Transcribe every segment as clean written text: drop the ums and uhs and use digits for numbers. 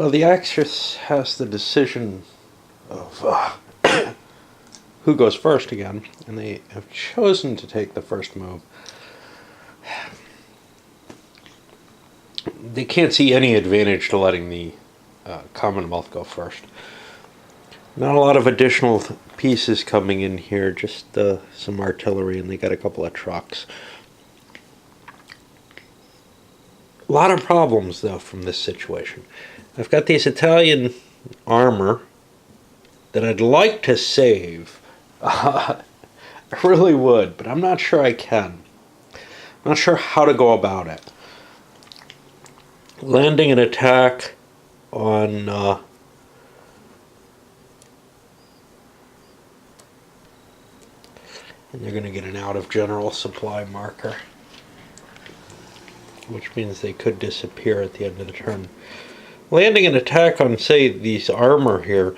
Well, the Axis has the decision of who goes first again, and they have chosen to take the first move. They can't see any advantage to letting the Commonwealth go first. Not a lot of additional pieces coming in here, just some artillery, and they got a couple of trucks. A lot of problems, though, from this situation. I've got these Italian armor that I'd like to save. I really would, but I'm not sure I can. I'm not sure how to go about it. Landing an attack on and they're going to get an out of general supply marker, which means they could disappear at the end of the turn. Landing an attack on, say, these armor here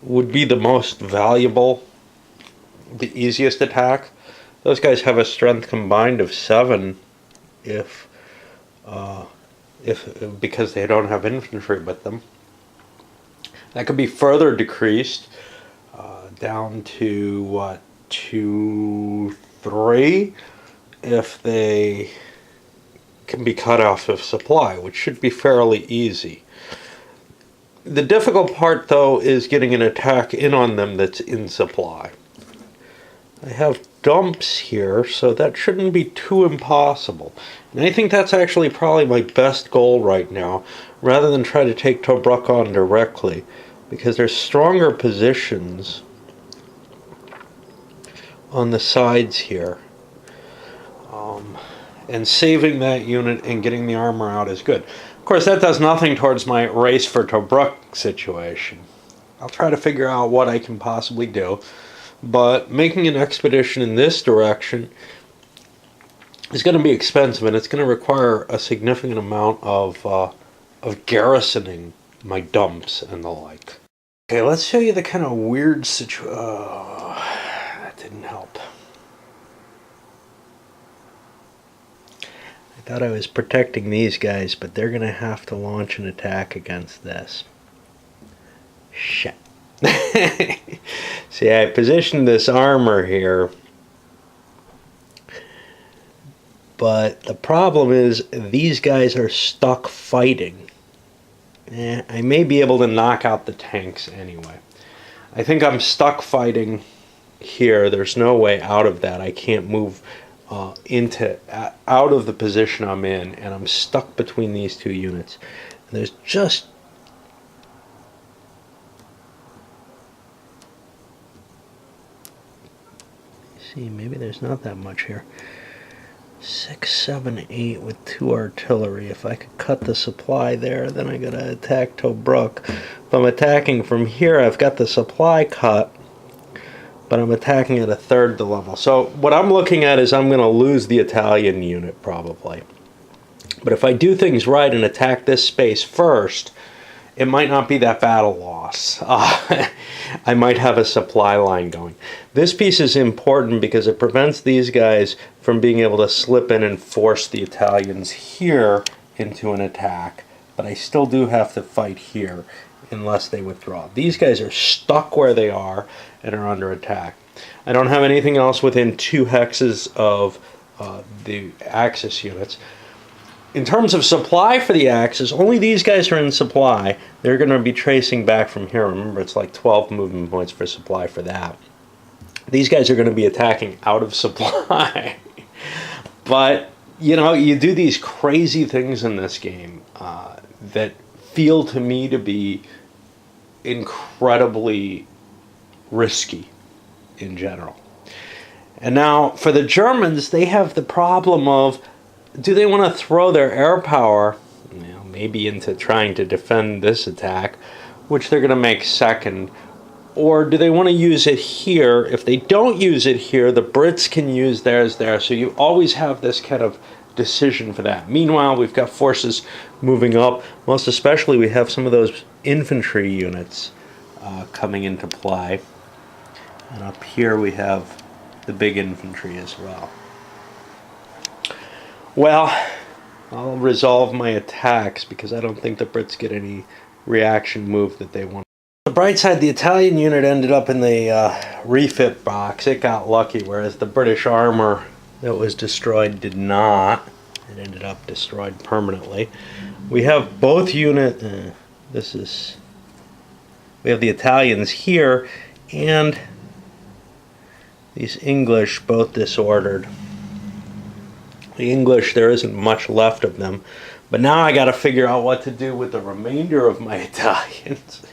would be the most valuable, the easiest attack. Those guys have a strength combined of 7 if because they don't have infantry with them. That could be further decreased down to what, 2, 3 if they can be cut off of supply, which should be fairly easy. The difficult part, though, is getting an attack in on them that's in supply. I have dumps here, so that shouldn't be too impossible. And I think that's actually probably my best goal right now, rather than try to take Tobruk on directly, because there's stronger positions on the sides here. And saving that unit and getting the armor out is good. Of course, that does nothing towards my race for Tobruk situation. I'll try to figure out what I can possibly do. But making an expedition in this direction is going to be expensive, and it's going to require a significant amount of garrisoning my dumps and the like. Okay, let's show you the kind of weird situation. That didn't help. I thought I was protecting these guys, but they're going to have to launch an attack against this. Shit. See, I positioned this armor here, but the problem is these guys are stuck fighting. I may be able to knock out the tanks anyway. I think I'm stuck fighting here. There's no way out of that. I can't move out of the position I'm in, and I'm stuck between these two units. And there's just see, maybe there's not that much here. 6, 7, 8 with 2 artillery. If I could cut the supply there, then I gotta attack Tobruk. If I'm attacking from here, I've got the supply cut, but I'm attacking at a third the level. So what I'm looking at is I'm gonna lose the Italian unit probably. But if I do things right and attack this space first, it might not be that bad a loss. I might have a supply line going. This piece is important because it prevents these guys from being able to slip in and force the Italians here into an attack. But I still do have to fight here unless they withdraw. These guys are stuck where they are and are under attack. I don't have anything else within 2 hexes of the Axis units. In terms of supply for the Axis, only these guys are in supply. They're going to be tracing back from here. Remember, it's like 12 movement points for supply for that. These guys are going to be attacking out of supply. But, you know, you do these crazy things in this game that feel to me to be incredibly risky in general. And now, for the Germans, they have the problem of, do they want to throw their air power, you know, maybe into trying to defend this attack, which they're going to make second, or do they want to use it here? If they don't use it here, the Brits can use theirs there, so you always have this kind of decision for that. Meanwhile, we've got forces moving up. Most especially, we have some of those infantry units coming into play. And up here we have the big infantry as well. Well, I'll resolve my attacks because I don't think the Brits get any reaction move that they want. On the bright side, the Italian unit ended up in the refit box. It got lucky, whereas the British armor that was destroyed did not. It ended up destroyed permanently. We have both unit. We have the Italians here and these English both disordered. The English, there isn't much left of them. But now I got to figure out what to do with the remainder of my Italians.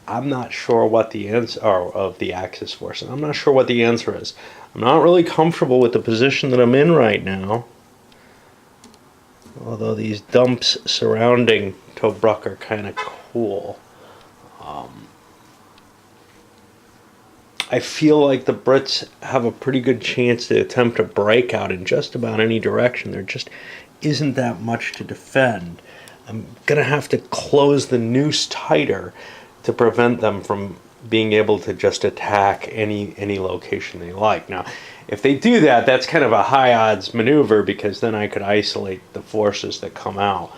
I'm not sure what the answer of the Axis forces. I'm not sure what the answer is. I'm not really comfortable with the position that I'm in right now. Although these dumps surrounding Tobruk are kind of cool. I feel like the Brits have a pretty good chance to attempt a breakout in just about any direction. There just isn't that much to defend. I'm going to have to close the noose tighter to prevent them from being able to just attack any location they like. Now, if they do that, that's kind of a high odds maneuver, because then I could isolate the forces that come out.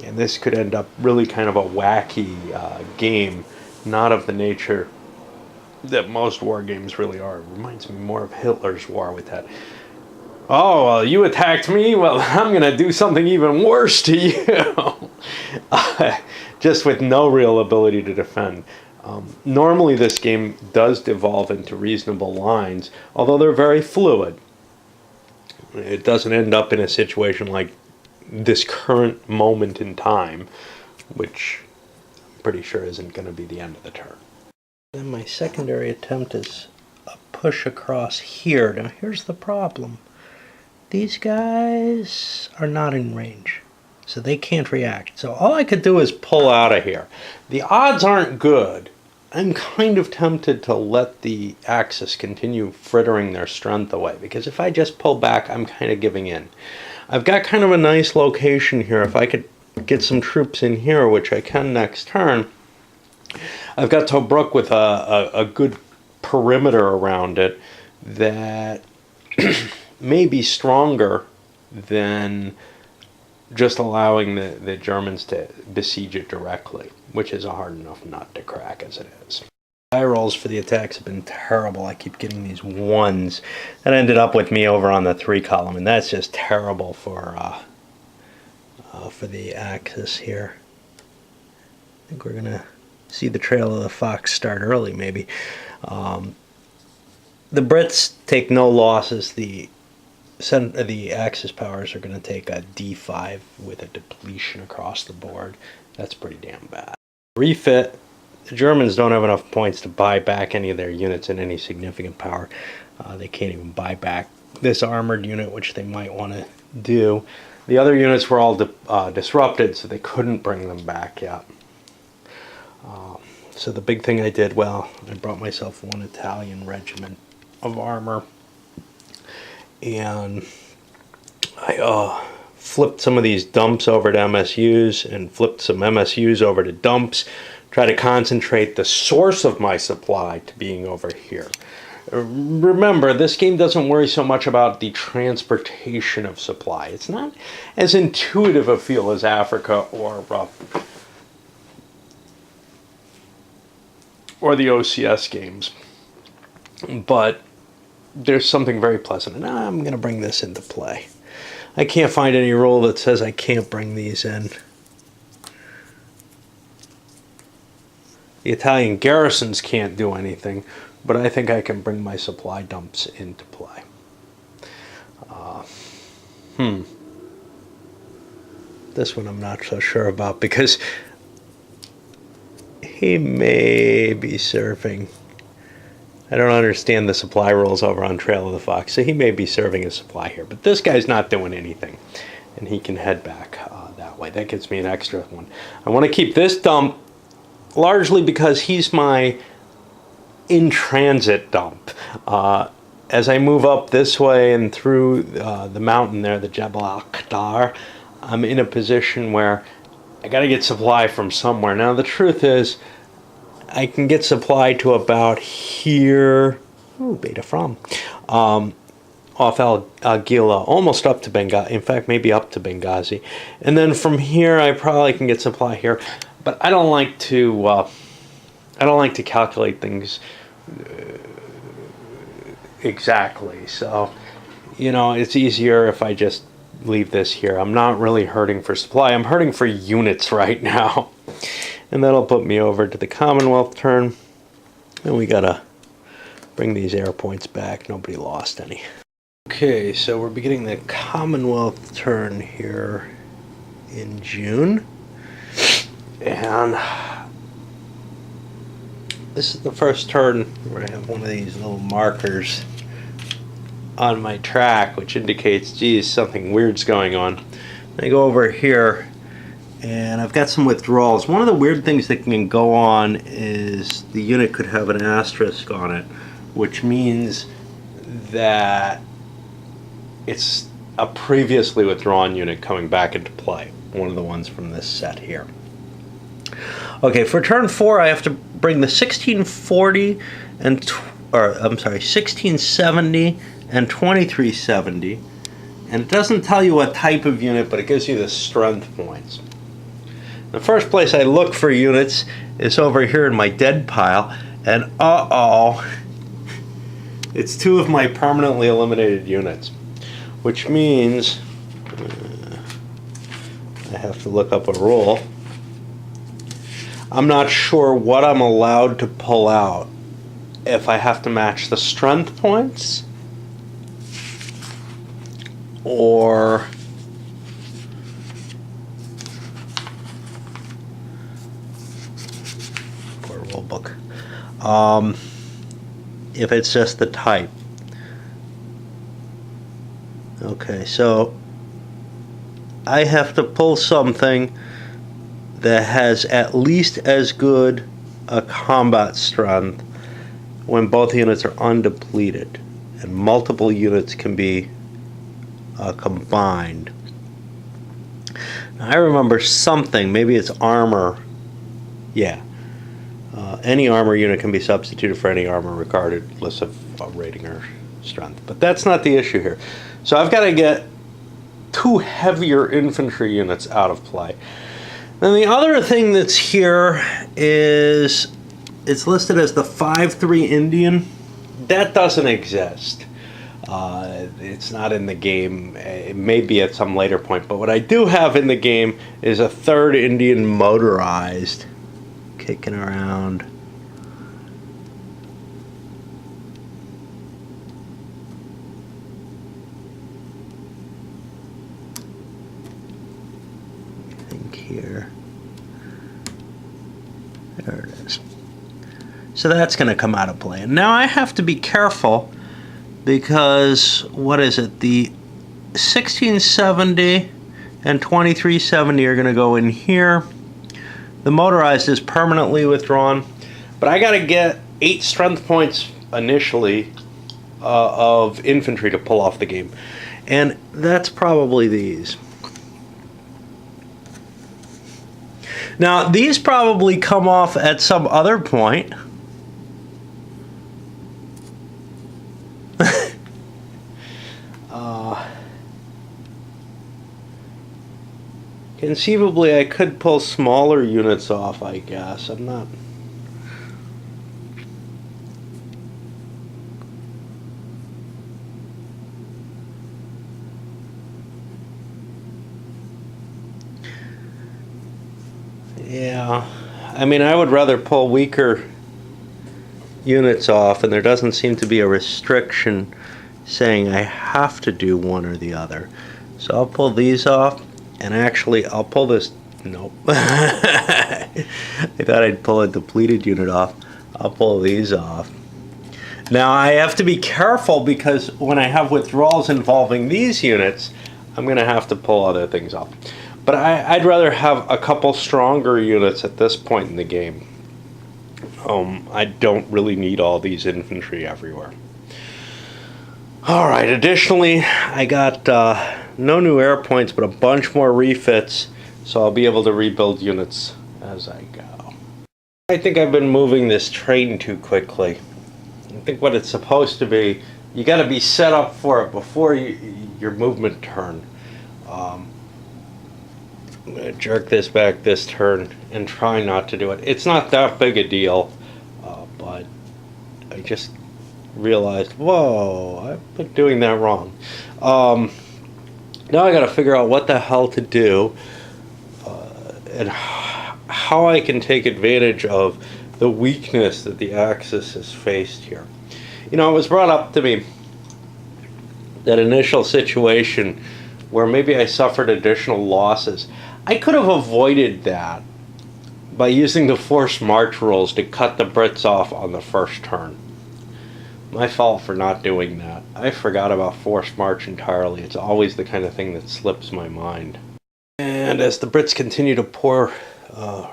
And this could end up really kind of a wacky game, not of the nature that most war games really are. It reminds me more of Hitler's war with that. Oh, well, you attacked me? Well, I'm going to do something even worse to you. Just with no real ability to defend. Normally this game does devolve into reasonable lines, although they're very fluid. It doesn't end up in a situation like this current moment in time, which I'm pretty sure isn't going to be the end of the turn. Then my secondary attempt is a push across here. Now here's the problem. These guys are not in range, so they can't react. So all I could do is pull out of here. The odds aren't good. I'm kind of tempted to let the Axis continue frittering their strength away, because if I just pull back, I'm kind of giving in. I've got kind of a nice location here. If I could get some troops in here, which I can next turn, I've got Tobruk with a good perimeter around it that may be stronger than just allowing the Germans to besiege it directly, which is a hard enough nut to crack as it is. Die rolls for the attacks have been terrible. I keep getting these ones. That ended up with me over on the 3 column, and that's just terrible for the Axis here. I think we're going to see the trail of the fox start early, maybe. The Brits take no losses. The Axis powers are going to take a D5 with a depletion across the board. That's pretty damn bad. Refit. The Germans don't have enough points to buy back any of their units in any significant power. They can't even buy back this armored unit, which they might want to do. The other units were all disrupted, so they couldn't bring them back yet. So the big thing I did, well, I brought myself 1 Italian regiment of armor, and I flipped some of these dumps over to MSUs and flipped some MSUs over to dumps, try to concentrate the source of my supply to being over here. Remember, this game doesn't worry so much about the transportation of supply. It's not as intuitive a feel as Africa or the OCS games, but there's something very pleasant, and I'm going to bring this into play. I can't find any rule that says I can't bring these in. The Italian garrisons can't do anything, but I think I can bring my supply dumps into play. This one I'm not so sure about, because he may be serving. I don't understand the supply rules over on Trail of the Fox, so he may be serving a supply here. But this guy's not doing anything, and he can head back that way. That gives me an extra one. I want to keep this dump largely because he's my in-transit dump. As I move up this way and through the mountain there, the Jebel Akhdar, I'm in a position where I got to get supply from somewhere. Now, the truth is, I can get supply to about here. Ooh, Beta From. Off Al-Gila, almost up to Benghazi. In fact, maybe up to Benghazi. And then from here, I probably can get supply here. but I don't like to calculate things exactly. So, you know, it's easier if I just leave this here. I'm not really hurting for supply. I'm hurting for units right now. And that'll put me over to the Commonwealth turn. And we gotta bring these air points back. Nobody lost any. Okay, so we're beginning the Commonwealth turn here in June. And this is the first turn where I have one of these little markers on my track, which indicates, geez, something weird's going on. I go over here and I've got some withdrawals. One of the weird things that can go on is the unit could have an asterisk on it, which means that it's a previously withdrawn unit coming back into play. One of the ones from this set here. Okay, for turn 4, I have to bring the 1640 and 1670 and 2370, and it doesn't tell you what type of unit, but it gives you the strength points. The first place I look for units is over here in my dead pile, and it's 2 of my permanently eliminated units, which means I have to look up a rule. I'm not sure what I'm allowed to pull out. If I have to match the strength points or poor rule book. If it's just the type. Okay, so I have to pull something that has at least as good a combat strength when both units are undepleted, and multiple units can be combined. Now, I remember something, maybe it's armor. Yeah. Any armor unit can be substituted for any armor regardless of rating or strength. But that's not the issue here. So I've got to get 2 heavier infantry units out of play. Then the other thing that's here is it's listed as the 5-3 Indian. That doesn't exist. It's not in the game. It may be at some later point. But what I do have in the game is a 3rd Indian motorized kicking around. I think here. There it is. So that's going to come out of play. And now I have to be careful because, what is it? The 1670 and 2370 are going to go in here. The motorized is permanently withdrawn, but I got to get 8 strength points initially of infantry to pull off the game, and that's probably these. Now, these probably come off at some other point. Conceivably, I could pull smaller units off, I guess. I'm not... Yeah, I mean, I would rather pull weaker units off, and there doesn't seem to be a restriction saying I have to do one or the other. So I'll pull these off. And actually, I'll pull this... Nope. I thought I'd pull a depleted unit off. I'll pull these off. Now, I have to be careful because when I have withdrawals involving these units, I'm going to have to pull other things off. But I'd rather have a couple stronger units at this point in the game. I don't really need all these infantry everywhere. Alright, additionally, I got no new air points, but a bunch more refits, so I'll be able to rebuild units as I go. I think I've been moving this train too quickly. I think what it's supposed to be, you got to be set up for it before your movement turn. I'm going to jerk this back this turn and try not to do it. It's not that big a deal, but I just realized, whoa, I've been doing that wrong. Now I got to figure out what the hell to do and how I can take advantage of the weakness that the axis has faced here. You know, it was brought up to me that initial situation where maybe I suffered additional losses. I could have avoided that by using the forced march rules to cut the Brits off on the first turn. My fault for not doing that. I forgot about forced march entirely. It's always the kind of thing that slips my mind. And as the Brits continue to pour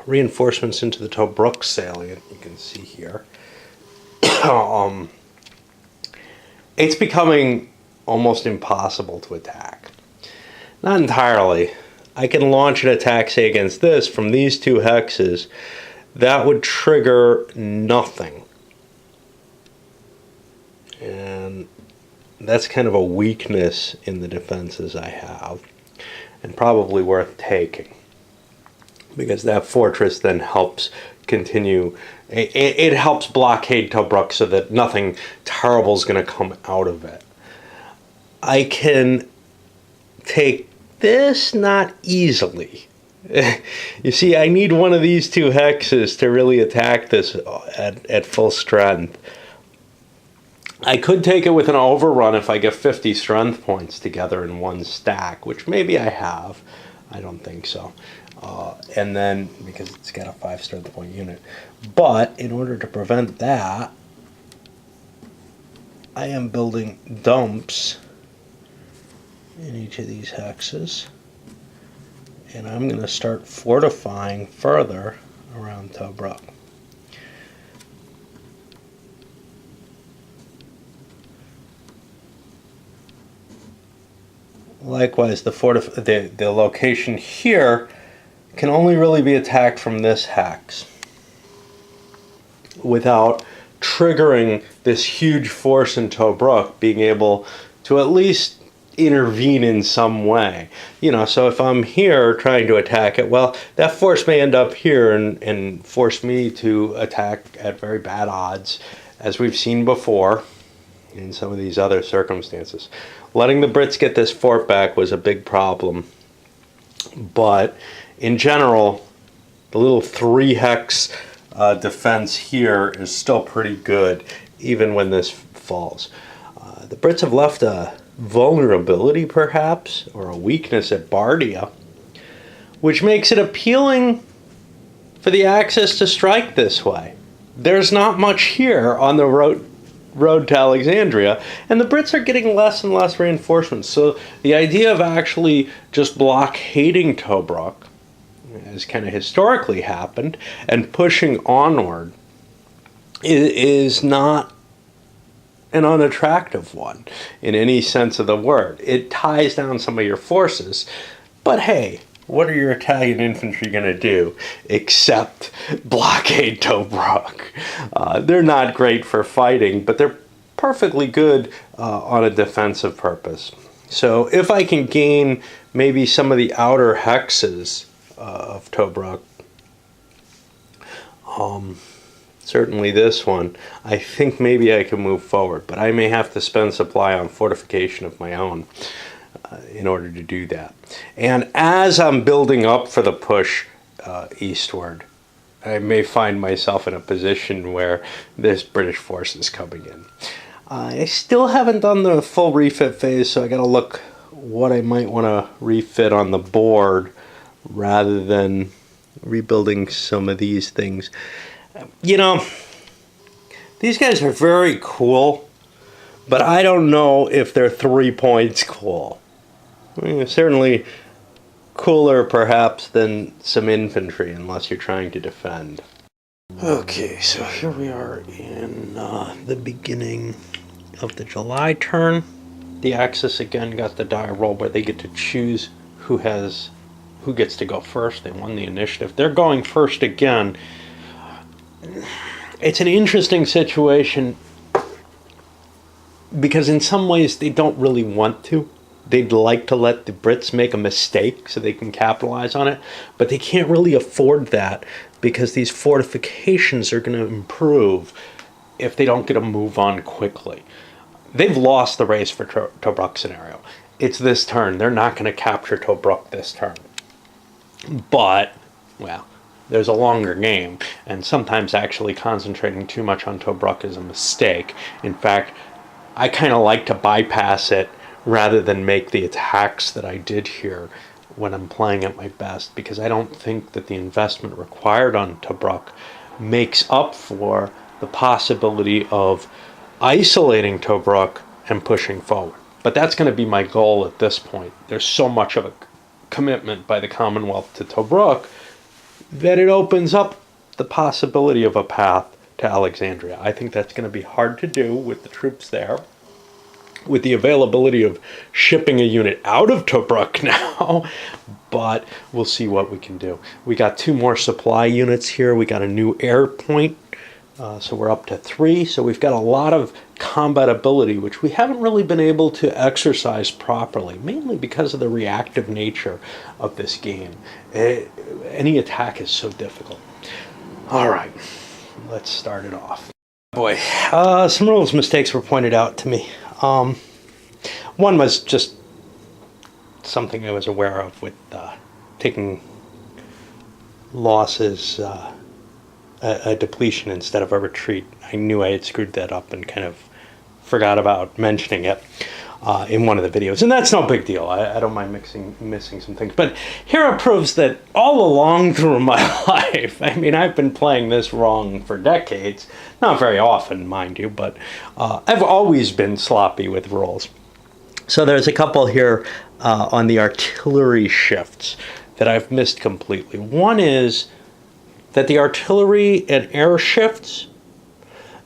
reinforcements into the Tobruk salient, you can see here, it's becoming almost impossible to attack. Not entirely. I can launch an attack, say, against this from these two hexes. That would trigger nothing. And that's kind of a weakness in the defenses I have, and probably worth taking, because that fortress then helps continue. It helps blockade Tobruk so that nothing terrible is going to come out of it. I can take this, not easily. You see, I need one of these two hexes to really attack this at full strength. I could take it with an overrun if I get 50 strength points together in one stack, which maybe I have. I don't think so. And then, because it's got a 5 strength point unit. But in order to prevent that, I am building dumps in each of these hexes. And I'm going to start fortifying further around Tobruk. Likewise, the location here can only really be attacked from this hex without triggering this huge force in Tobruk being able to at least intervene in some way. You know, so if I'm here trying to attack it, well, that force may end up here and force me to attack at very bad odds, as we've seen before in some of these other circumstances. Letting the Brits get this fort back was a big problem. But in general, the little 3 hex defense here is still pretty good, even when this falls. The Brits have left a vulnerability, perhaps, or a weakness at Bardia, which makes it appealing for the Axis to strike this way. There's not much here on the road to Alexandria, and the Brits are getting less and less reinforcements. So the idea of actually just blockading Tobruk, as kind of historically happened, and pushing onward is not an unattractive one in any sense of the word. It ties down some of your forces, but hey, what are your Italian infantry going to do except blockade Tobruk? They're not great for fighting, but they're perfectly good on a defensive purpose. So if I can gain maybe some of the outer hexes of Tobruk, certainly this one, I think maybe I can move forward, but I may have to spend supply on fortification of my own in order to do that. And as I'm building up for the push eastward, I may find myself in a position where this British force is coming in. I still haven't done the full refit phase, so I got to look what I might want to refit on the board rather than rebuilding some of these things. You know, these guys are very cool, but I don't know if they're 3 points cool. I mean, certainly cooler perhaps than some infantry, unless you're trying to defend. Okay, so here we are in the beginning of the July turn. The Axis again got the die roll where they get to choose who gets to go first. They won the initiative. They're going first again. It's an interesting situation because in some ways they don't really want to. they'd like to let the Brits make a mistake so they can capitalize on it, but they can't really afford that because these fortifications are going to improve if they don't get a move on quickly. They've lost the race for Tobruk scenario. It's this turn. They're not going to capture Tobruk this turn. But, well, there's a longer game, and sometimes actually concentrating too much on Tobruk is a mistake. In fact, I kind of like to bypass it rather than make the attacks that I did here when I'm playing at my best, because I don't think that the investment required on Tobruk makes up for the possibility of isolating Tobruk and pushing forward. But that's going to be my goal at this point. There's so much of a commitment by the Commonwealth to Tobruk that it opens up the possibility of a path to Alexandria. I think that's going to be hard to do with the troops there, with the availability of shipping a unit out of Tobruk now, but we'll see what we can do. We got 2 more supply units here. We got a new air point, so we're up to 3. So we've got a lot of combat ability, which we haven't really been able to exercise properly, mainly because of the reactive nature of this game. Any attack is so difficult. All right, let's start it off. Boy, some rules mistakes were pointed out to me. One was just something I was aware of with taking losses, a depletion instead of a retreat. I knew I had screwed that up and kind of forgot about mentioning it in one of the videos. And that's no big deal. I don't mind missing some things. But here it proves that all along through my life, I mean, I've been playing this wrong for decades. Not very often, mind you, but I've always been sloppy with rolls. So there's a couple here on the artillery shifts that I've missed completely. One is that the artillery and air shifts,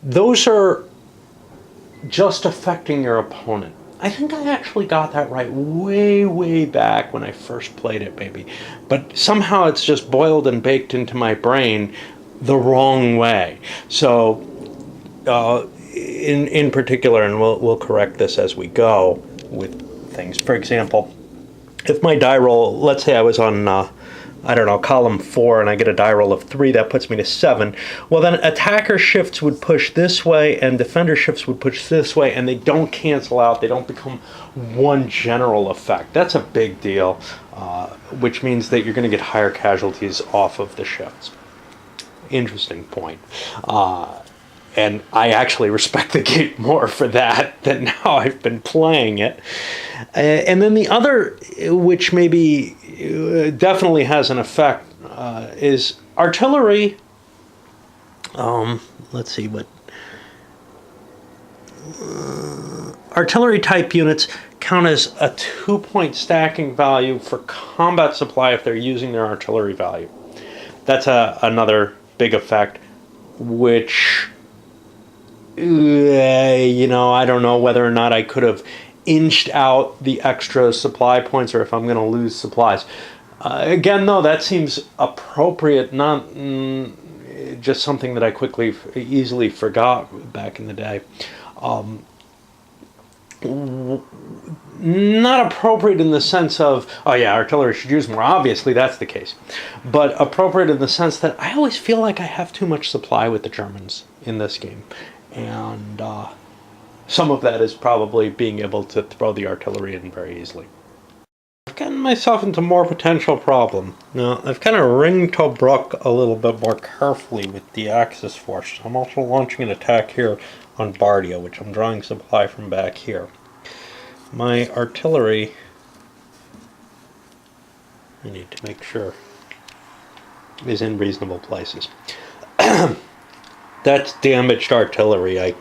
those are just affecting your opponent. I think I actually got that right way back when I first played it, maybe. But somehow it's just boiled and baked into my brain the wrong way. So, in particular, and we'll correct this as we go with things. For example, if my die roll, let's say I was on, I don't know, column 4, and I get a die roll of 3, that puts me to 7. Well, then attacker shifts would push this way, and defender shifts would push this way, and they don't cancel out. They don't become one general effect. That's a big deal, which means that you're going to get higher casualties off of the shifts. Interesting point. And I actually respect the game more for that than how I've been playing it. And then the other, which maybe definitely has an effect, is artillery. Let's see what. Artillery type units count as a 2-point stacking value for combat supply if they're using their artillery value. That's another big effect, which, I don't know whether or not I could have inched out the extra supply points or if I'm going to lose supplies. Again, though, that seems appropriate, not just something that I easily forgot back in the day. Not appropriate in the sense of, oh yeah, artillery should use more. Obviously, that's the case. But appropriate in the sense that I always feel like I have too much supply with the Germans in this game. And some of that is probably being able to throw the artillery in very easily. I've gotten myself into more potential problem. Now, I've kind of ringed Tobruk a little bit more carefully with the Axis force. I'm also launching an attack here on Bardia, which I'm drawing supply from back here. My artillery, I need to make sure, is in reasonable places. That's damaged artillery. I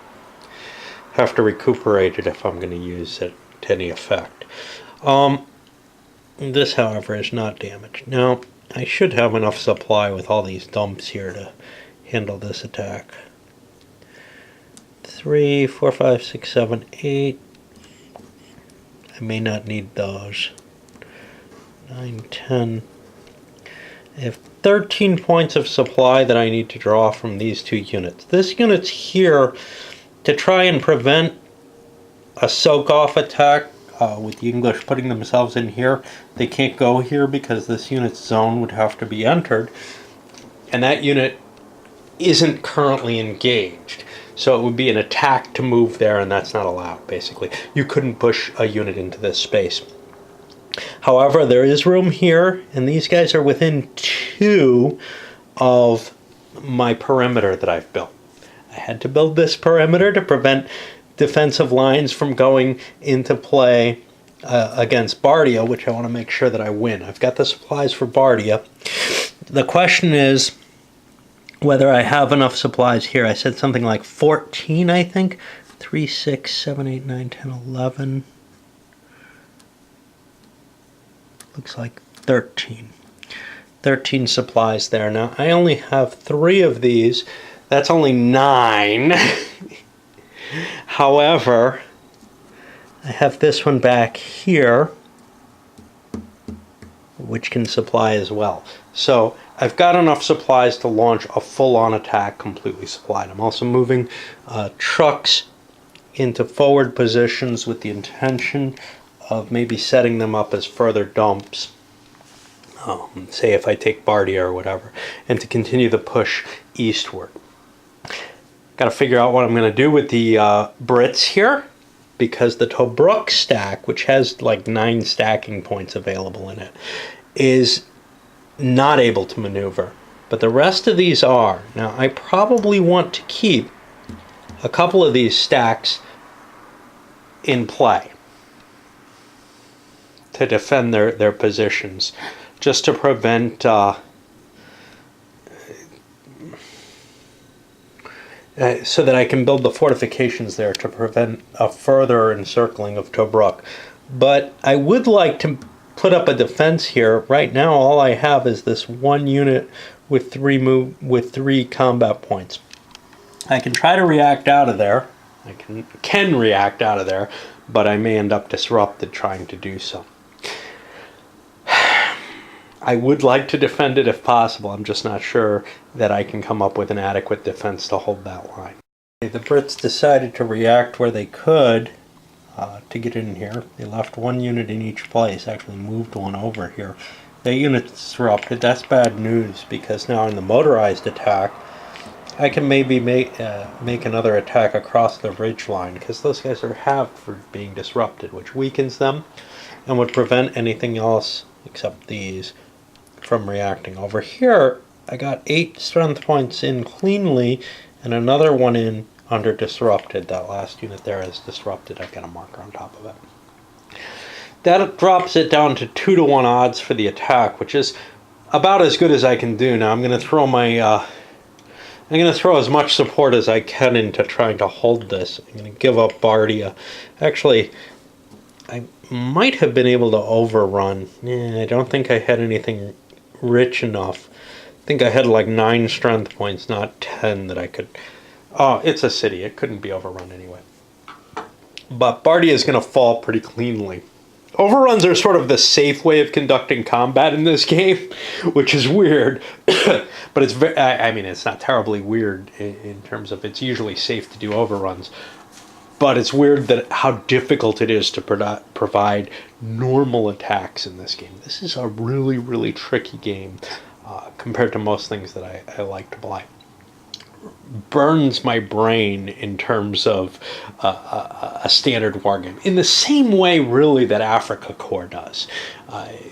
have to recuperate it if I'm going to use it to any effect. This, however, is not damaged. Now, I should have enough supply with all these dumps here to handle this attack. 3, 4, 5, 6, 7, 8. I may not need those. 9, 10. I have 13 points of supply that I need to draw from these 2 units. This unit's here to try and prevent a soak-off attack with the English putting themselves in here. They can't go here because this unit's zone would have to be entered, and that unit isn't currently engaged. So it would be an attack to move there, and that's not allowed, basically. You couldn't push a unit into this space. However, there is room here, and these guys are within 2 of my perimeter that I've built. I had to build this perimeter to prevent defensive lines from going into play against Bardia, which I want to make sure that I win. I've got the supplies for Bardia. The question is whether I have enough supplies here. I said something like 14, I think. 3, 6, 7, 8, 9, 10, 11. Looks like 13. 13 supplies there. Now, I only have 3 of these. That's only 9. However, I have this one back here, which can supply as well. So I've got enough supplies to launch a full-on attack completely supplied. I'm also moving trucks into forward positions with the intention of maybe setting them up as further dumps, say if I take Bardia or whatever, and to continue the push eastward. Got to figure out what I'm going to do with the Brits here, because the Tobruk stack, which has like 9 stacking points available in it, is not able to maneuver. But the rest of these are. Now, I probably want to keep a couple of these stacks in play to defend their positions, just to prevent so that I can build the fortifications there to prevent a further encircling of Tobruk. But I would like to put up a defense here. Right now, all I have is this 1 unit with 3 combat points. I can try to react out of there. I can react out of there, but I may end up disrupted trying to do so. I would like to defend it if possible. I'm just not sure that I can come up with an adequate defense to hold that line. The Brits decided to react where they could to get in here. They left 1 unit in each place, actually moved 1 over here. That unit's disrupted. That's bad news, because now in the motorized attack, I can maybe make another attack across the ridge line, because those guys are halved for being disrupted, which weakens them and would prevent anything else except these from reacting. Over here, I got 8 strength points in cleanly and another 1 in under disrupted. That last unit there is disrupted. I've got a marker on top of it. That drops it down to 2-to-1 odds for the attack, which is about as good as I can do. Now I'm going to throw my I'm going to throw as much support as I can into trying to hold this. I'm going to give up Bardia. Actually, I might have been able to overrun. I don't think I had anything rich enough. I think I had like 9 strength points, not 10 that I could... Oh, it's a city. It couldn't be overrun anyway. But Bardia is going to fall pretty cleanly. Overruns are sort of the safe way of conducting combat in this game, which is weird. But it's very, I mean, it's not terribly weird in terms of it's usually safe to do overruns. But it's weird that how difficult it is to provide normal attacks in this game. This is a really, really tricky game compared to most things that I like to play. Burns my brain in terms of a standard war game, in the same way really that Afrika Korps does.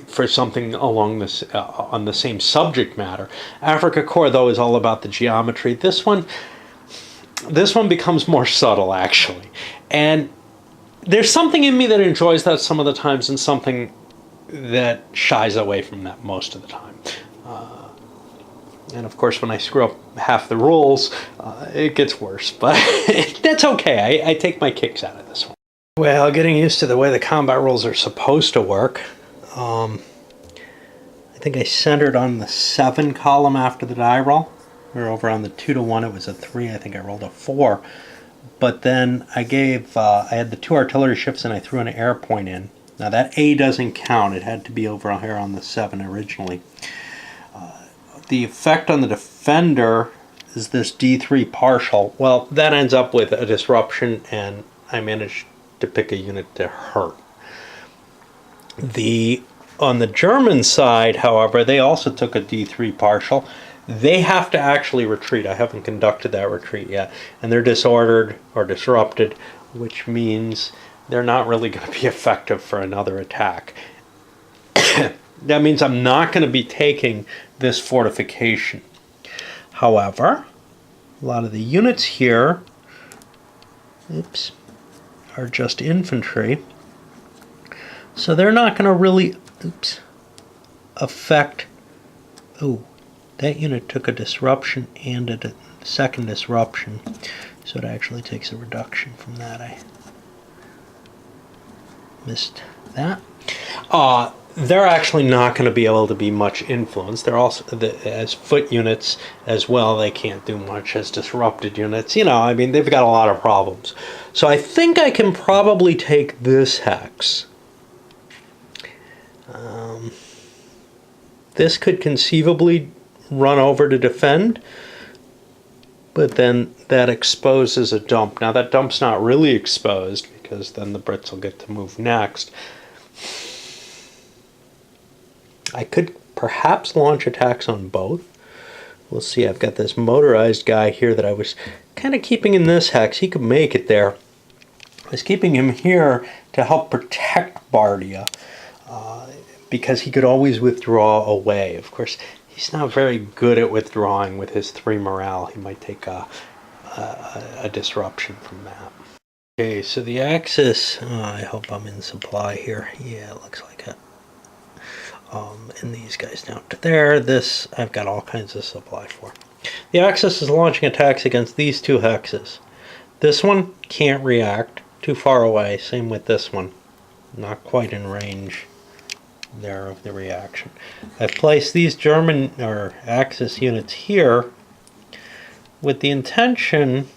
For something along this on the same subject matter, Afrika Korps though is all about the geometry. This one becomes more subtle actually, and there's something in me that enjoys that some of the times, and something that shies away from that most of the time. And of course, when I screw up half the rules, it gets worse. But that's okay. I take my kicks out of this one. Well, getting used to the way the combat rules are supposed to work. I think I centered on the 7 column after the die roll. We were over on the 2-to-1. It was a 3. I think I rolled a 4. But then I had the 2 artillery ships and I threw an air point in. Now that A doesn't count. It had to be over here on the 7 originally. The effect on the defender is this D3 partial. Well, that ends up with a disruption, and I managed to pick a unit to hurt. On the German side, however, they also took a D3 partial. They have to actually retreat. I haven't conducted that retreat yet. And they're disordered or disrupted, which means they're not really going to be effective for another attack. That means I'm not going to be taking this fortification. However, a lot of the units here, are just infantry. So they're not going to really, affect. Oh, that unit took a disruption and a second disruption. So it actually takes a reduction from that. I missed that. They're actually not going to be able to be much influence. They're also, as foot units as well, they can't do much as disrupted units. You know, I mean, they've got a lot of problems. So I think I can probably take this hex. This could conceivably run over to defend, but then that exposes a dump. Now that dump's not really exposed because then the Brits will get to move next. I could perhaps launch attacks on both. We'll see. I've got this motorized guy here that I was kind of keeping in this hex. He could make it there. I was keeping him here to help protect Bardia because he could always withdraw away. Of course, he's not very good at withdrawing with his 3 morale. He might take a disruption from that. Okay, so the Axis, I hope I'm in supply here. Yeah, it looks like it. And these guys down to there. This I've got all kinds of supply for. The Axis is launching attacks against these 2 hexes. This one can't react, too far away. Same with this one, not quite in range there of the reaction. I've placed these German or Axis units here with the intention,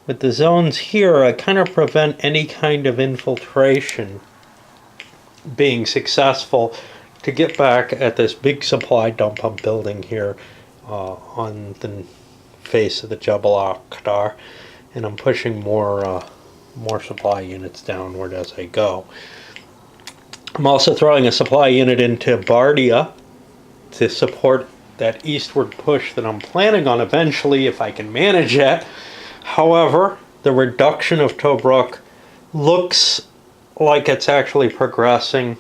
with the zones here, I kind of prevent any kind of infiltration being successful to get back at this big supply dump I'm building here on the face of the Jebel al-Qadar, and I'm pushing more supply units downward as I go. I'm also throwing a supply unit into Bardia to support that eastward push that I'm planning on eventually if I can manage it. However, the reduction of Tobruk looks like it's actually progressing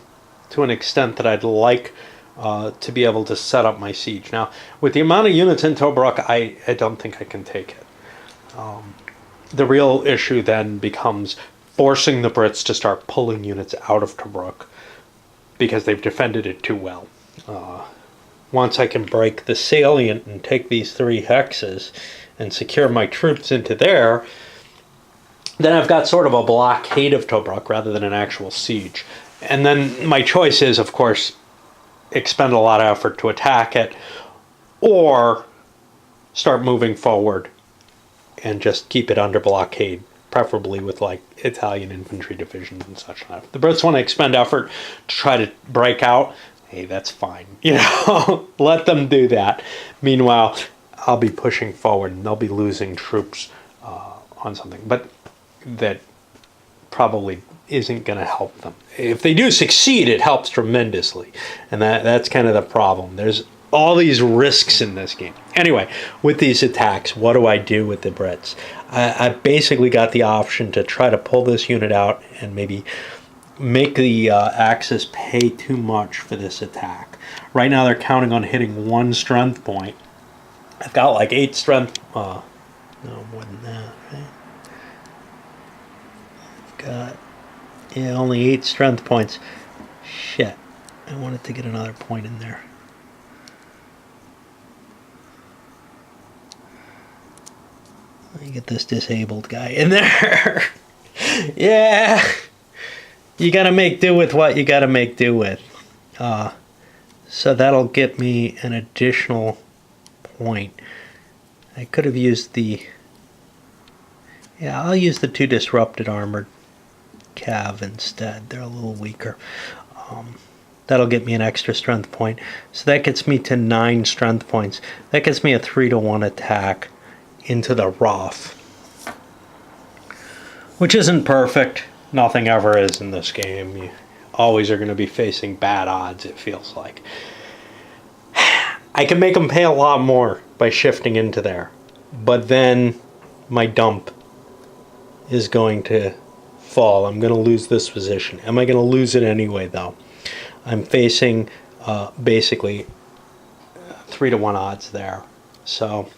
to an extent that I'd like to be able to set up my siege. Now, with the amount of units in Tobruk, I don't think I can take it. The real issue then becomes forcing the Brits to start pulling units out of Tobruk because they've defended it too well. Once I can break the salient and take these 3 hexes and secure my troops into there, then I've got sort of a blockade of Tobruk rather than an actual siege. And then my choice is, of course, expend a lot of effort to attack it, or start moving forward and just keep it under blockade, preferably with like Italian infantry divisions and such. If the Brits want to expend effort to try to break out, hey, that's fine. You know, let them do that. Meanwhile, I'll be pushing forward and they'll be losing troops on something. But that probably isn't going to help them. If they do succeed, it helps tremendously. And that's kind of the problem. There's all these risks in this game. Anyway, with these attacks, what do I do with the Brits? I basically got the option to try to pull this unit out and maybe make the Axis pay too much for this attack. Right now they're counting on hitting 1 strength point. I've got like 8 strength, no more than that, right? I've got, yeah, only 8 strength points. Shit, I wanted to get another point in there. Let me get this disabled guy in there. Yeah, you gotta make do with what you gotta make do with. So that'll get me an additional point. I could have used the, yeah, I'll use the 2 disrupted armored cav instead. They're a little weaker. That'll get me an extra strength point. So that gets me to 9 strength points. That gets me a 3-to-1 attack into the Roth, which isn't perfect, Nothing ever is in this game. You always are going to be facing bad odds, it feels like. I can make them pay a lot more by shifting into there. But then my dump is going to fall. I'm going to lose this position. Am I going to lose it anyway, though? I'm facing basically 3-to-1 odds there. So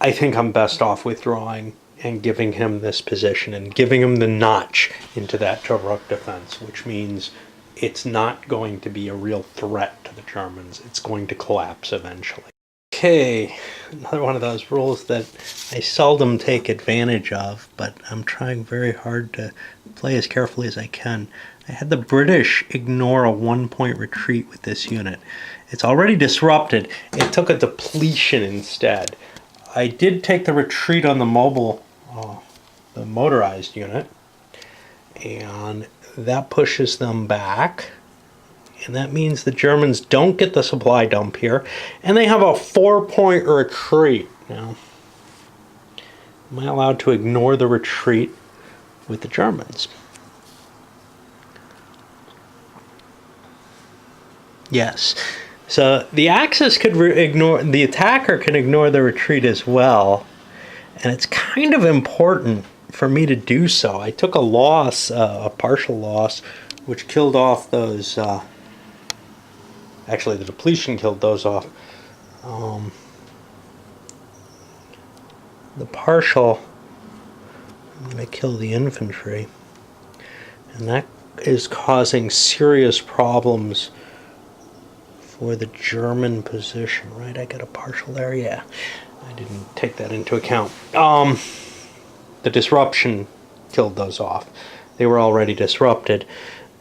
I think I'm best off withdrawing and giving him this position and giving him the notch into that Tobruk defense, which means it's not going to be a real threat to the Germans. It's going to collapse eventually. Okay, another one of those rules that I seldom take advantage of, but I'm trying very hard to play as carefully as I can. I had the British ignore a 1-point retreat with this unit. It's already disrupted. It took a depletion instead. I did take the retreat on the mobile, the motorized unit, and that pushes them back. And that means the Germans don't get the supply dump here, and they have a 4-point retreat. Now, am I allowed to ignore the retreat with the Germans? Yes. So the Axis could ignore, the attacker can ignore the retreat as well, and it's kind of important for me to do so. I took a loss, a partial loss, which killed off those, actually the depletion killed those off. The partial, I'm going to kill the infantry, and that is causing serious problems for the German position, right? I got a partial there, yeah. I didn't take that into account. The disruption killed those off. They were already disrupted.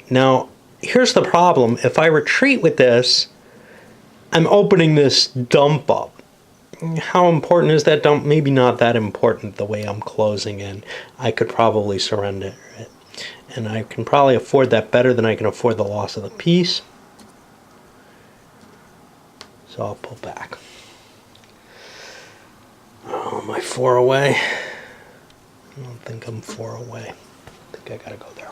Now, here's the problem. If I retreat with this, I'm opening this dump up. How important is that dump? Maybe not that important the way I'm closing in. I could probably surrender it. And I can probably afford that better than I can afford the loss of the peace. So I'll pull back. Oh, am I 4 away? I don't think I'm 4 away. I think I gotta go there.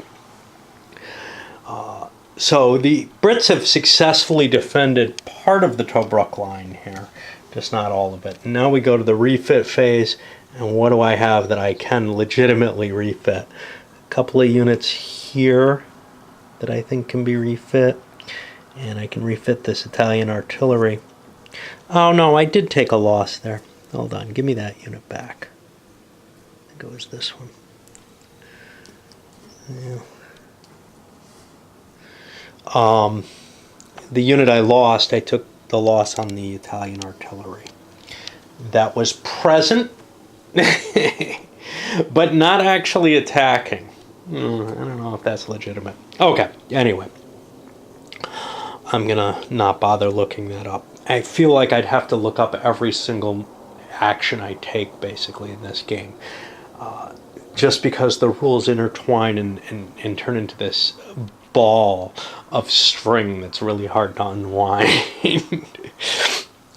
So the Brits have successfully defended part of the Tobruk line here, just not all of it. Now we go to the refit phase, and what do I have that I can legitimately refit? A couple of units here that I think can be refit, and I can refit this Italian artillery. Oh no, I did take a loss there. Hold on, give me that unit back. I think it was this one. Yeah. The unit I lost, I took the loss on the Italian artillery. That was present, but not actually attacking. I don't know if that's legitimate. Okay, anyway. I'm gonna not bother looking that up. I feel like I'd have to look up every single action I take, basically, in this game. Just because the rules intertwine and turn into this ball of string that's really hard to unwind.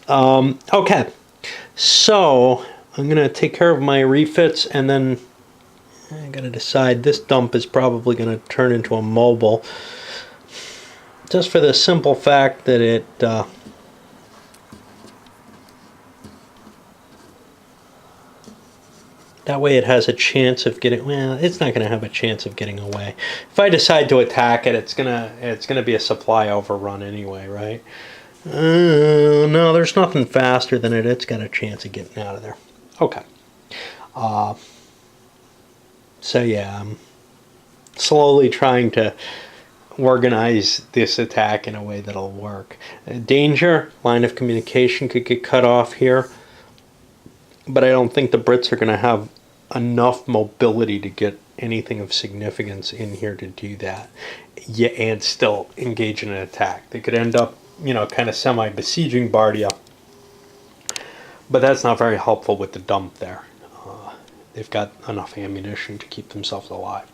Okay, so I'm going to take care of my refits, and then I got to decide this dump is probably going to turn into a mobile. Just for the simple fact that it that way it has a chance of getting, well, it's not going to have a chance of getting away. If I decide to attack it, it's gonna be a supply overrun anyway, right? No, there's nothing faster than it. It's got a chance of getting out of there. Okay. So yeah, I'm slowly trying to organize this attack in a way that'll work. Danger, line of communication could get cut off here, but I don't think the Brits are going to have enough mobility to get anything of significance in here to do that, yeah, and still engage in an attack. They could end up, kind of semi-besieging Bardia, but that's not very helpful with the dump there. They've got enough ammunition to keep themselves alive.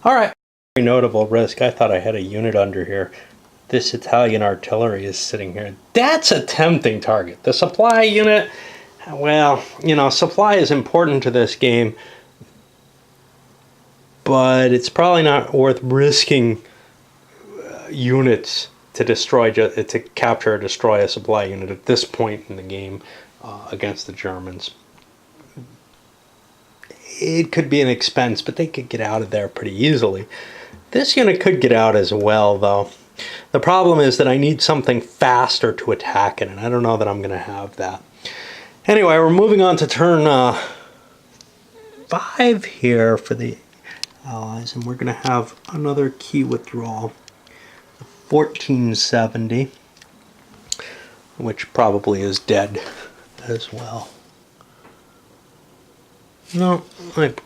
All right. Very notable risk. I thought I had a unit under here. This Italian artillery is sitting here. That's a tempting target. The supply unit, well, supply is important to this game, but it's probably not worth risking units to to capture or destroy a supply unit at this point in the game against the Germans. It could be an expense, but they could get out of there pretty easily. This unit could get out as well, though. The problem is that I need something faster to attack it, and I don't know that I'm going to have that. Anyway, we're moving on to turn 5 here for the Allies, and we're going to have another key withdrawal. 1470, which probably is dead as well. No,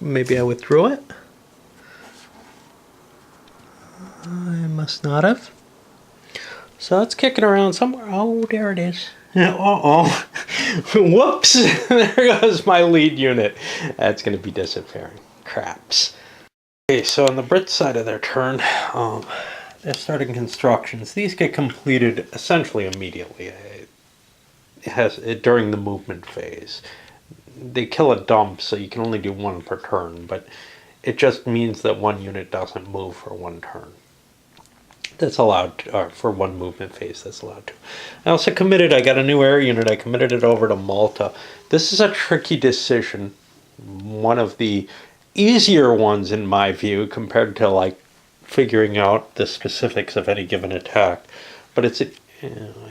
maybe I withdrew it. I must not have. So it's kicking around somewhere. Oh, there it is. Uh-oh. Whoops. There goes my lead unit. That's going to be disappearing. Craps. Okay, so on the Brit side of their turn, they're starting constructions. These get completed essentially immediately. During the movement phase. They kill a dump, so you can only do 1 per turn, but it just means that 1 unit doesn't move for 1 turn. That's allowed, or for 1 movement phase, that's allowed to. I also committed, I got a new air unit, I committed it over to Malta. This is a tricky decision, one of the easier ones in my view, compared to like figuring out the specifics of any given attack. But I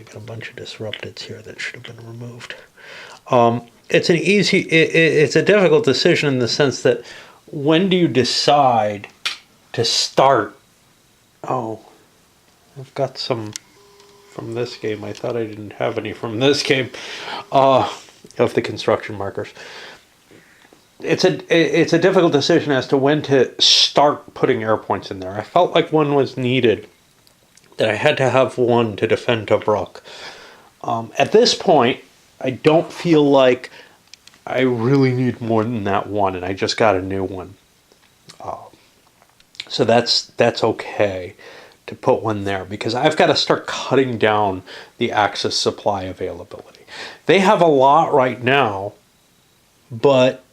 got a bunch of disrupteds here that should have been removed. It's a difficult decision in the sense that when do you decide to start? Oh, I've got some from this game. I thought I didn't have any from this game of the construction markers. It's a difficult decision as to when to start putting air points in there. I felt like one was needed, that I had to have one to defend Tobruk. At this point, I don't feel like I really need more than that one, and I just got a new one. So that's okay to put one there, because I've got to start cutting down the Axis supply availability. They have a lot right now, but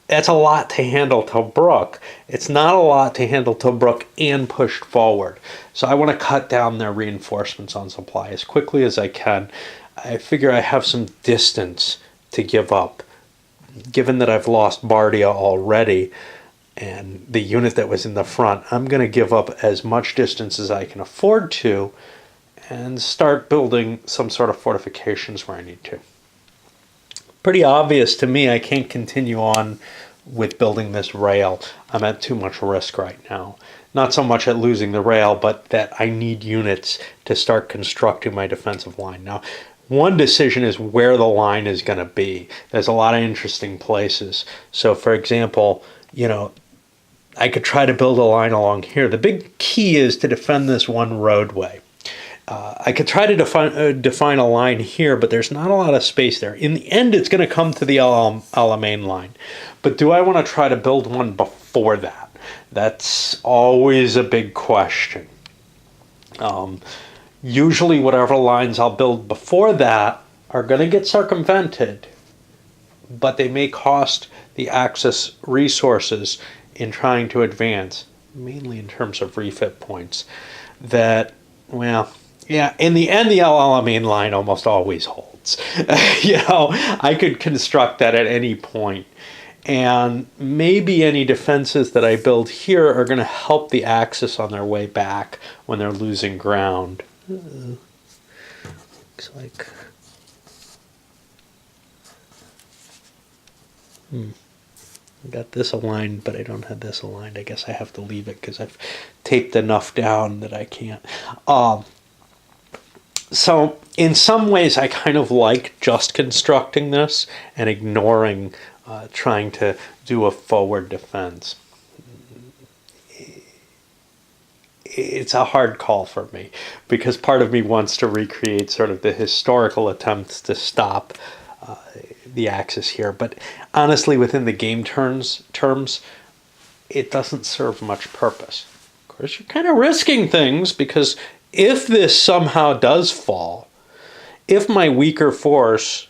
that's a lot to handle Tobruk. It's not a lot to handle Tobruk and pushed forward. So I want to cut down their reinforcements on supply as quickly as I can. I figure I have some distance to give up. Given that I've lost Bardia already, and the unit that was in the front, I'm going to give up as much distance as I can afford to and start building some sort of fortifications where I need to. Pretty obvious to me I can't continue on with building this rail. I'm at too much risk right now. Not so much at losing the rail, but that I need units to start constructing my defensive line. Now, one decision is where the line is going to be. There's a lot of interesting places. So, for example, I could try to build a line along here. The big key is to defend this one roadway. I could try to define a line here, but there's not a lot of space there. In the end, it's going to come to the El Alamein line. But do I want to try to build one before that? That's always a big question. Usually whatever lines I'll build before that are going to get circumvented, but they may cost the Axis resources in trying to advance, mainly in terms of refit points, that, well, yeah, in the end, the El Alamein line almost always holds. I could construct that at any point. And maybe any defenses that I build here are going to help the Axis on their way back when they're losing ground. Looks like... I got this aligned, but I don't have this aligned. I guess I have to leave it because I've taped enough down that I can't. So in some ways, I kind of like just constructing this and ignoring trying to do a forward defense. It's a hard call for me because part of me wants to recreate sort of the historical attempts to stop the Axis here. But honestly, within the game terms, it doesn't serve much purpose. Of course, you're kind of risking things because if this somehow does fall, if my weaker force,